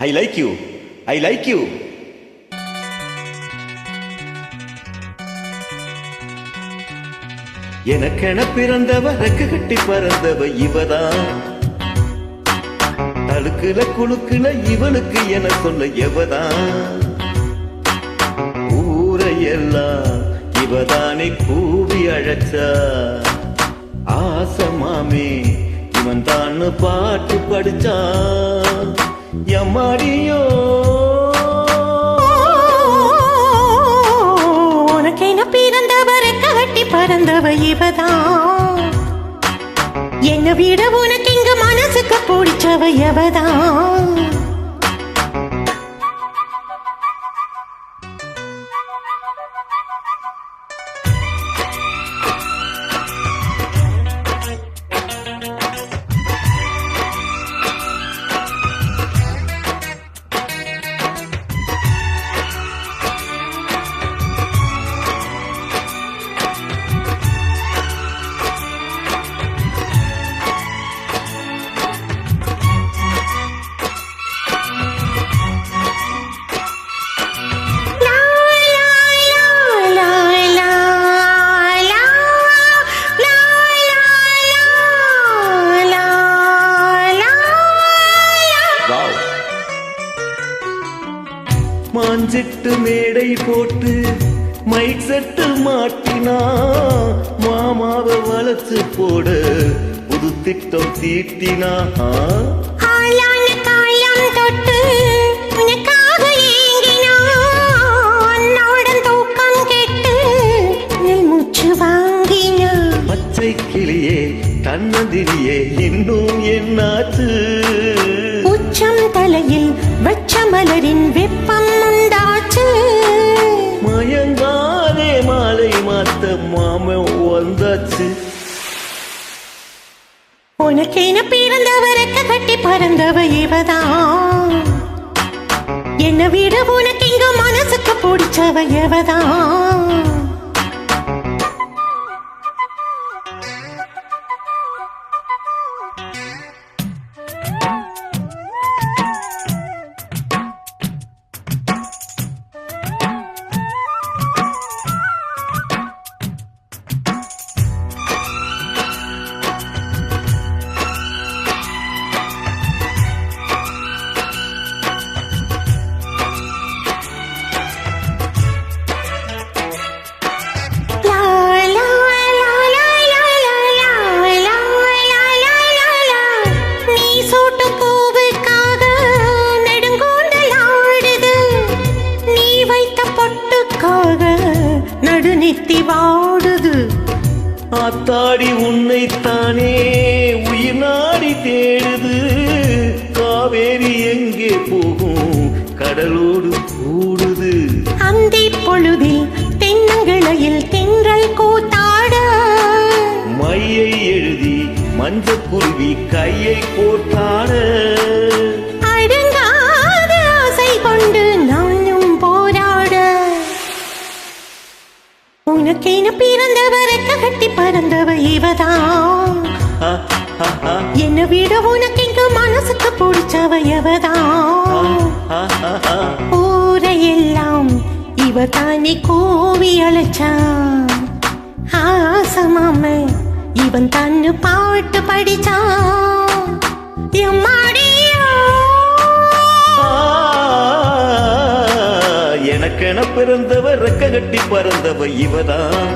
I like you, I like you. எனக்கென பிறந்தவ ரெக்க கட்டி பறந்தவ இவதான். தழுக்குல குழுக்குல இவனுக்கு என சொல்ல எவதான். ஊரையெல்லாம் இவதானே கூவி அழைச்சா. ஆசமாமே இவன் தான் பாட்டு படிச்சா. எம்மாடியோ உனக்கென பிறந்தவர் கட்டி பறந்தவ இவதான். என்னை விட உனக்கு இங்க மனசுக்கு பிடிச்சவ எவதான். மாஞ்சிட்டு மேடை போட்டு மைக் செட்டு மாட்டினா. மாமாவை வளர்த்து போட புது திட்டம் தீட்டினா. பச்சை கிளியே கண்ணதிரியே இன்னும் என்னாச்சு. உச்சம் தலையில் வச்ச மலரின் வெப்பம் உண்டாச்சு. மயங்காதே மாலை மாத்த மாமன் வந்தாச்சு. உனக்கென பிறந்தவருக்கு கட்டி பறந்தவ இவதான். என்னை விட உனக்கு இங்க மனசுக்கு பிடிச்சவ எவதான். நடுநித்தி வாடுது ஆத்தாடி உன்னைத்தானே உயிர் நாடி தேடுது. காவேரி எங்கே போகும் கடலோடு கூடுது. அந்தி பொழுதில் தென்னங்கிளையில் தென்றல் கூத்தாட. மையை எழுதி மஞ்சக்குருவி கையை போட்டாட. அடங்காத ஆசை கொண்டு நானும் போராட. உனக்கென பிறந்தவருக்கு கட்டி பறந்தவ இவதான். என்னை விட உனக்கு இங்க மனசுக்கு பிடிச்சவ எவதான். ஊரையெல்லாம் இவதானே கூவி அழைச்சான். ஆசமாம இவன் தன்னு பாட்டு படிச்சான். எனக்கென பிறந்தவ ரெக்க கட்டி பறந்தவ இவதான்.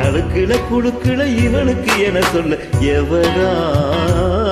அழுக்குல குழுக்குல இவனுக்கு என சொல்ல எவதான்.